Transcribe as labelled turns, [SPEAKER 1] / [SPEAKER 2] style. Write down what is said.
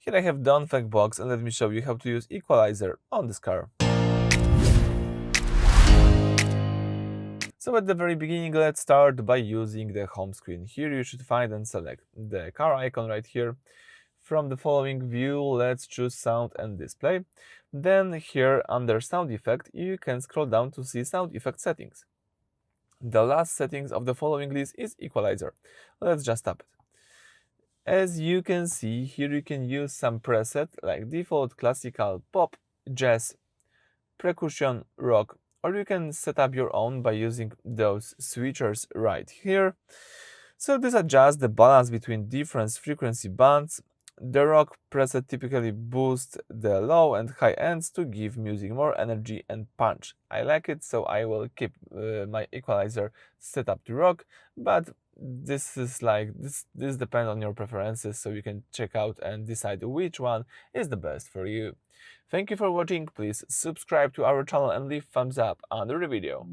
[SPEAKER 1] Here I have Dongfeng Box, and let me show you how to use Equalizer on this car. So at the very beginning, let's start by using the home screen. Here you should find and select the car icon right here. From the following view, let's choose Sound and Display. Then here under Sound Effect, you can scroll down to see Sound Effect settings. The last settings of the following list is Equalizer. Let's just tap it. As you can see, here you can use some presets like default, classical, pop, jazz, percussion, rock, or you can set up your own by using those switchers right here. So this adjusts the balance between different frequency bands. The rock preset typically boosts the low and high ends to give music more energy and punch. I like it, so I will keep my equalizer set up to rock, but this depends on your preferences, so you can check out and decide which one is the best for you. Thank you for watching. Please subscribe to our channel and leave thumbs up under the video.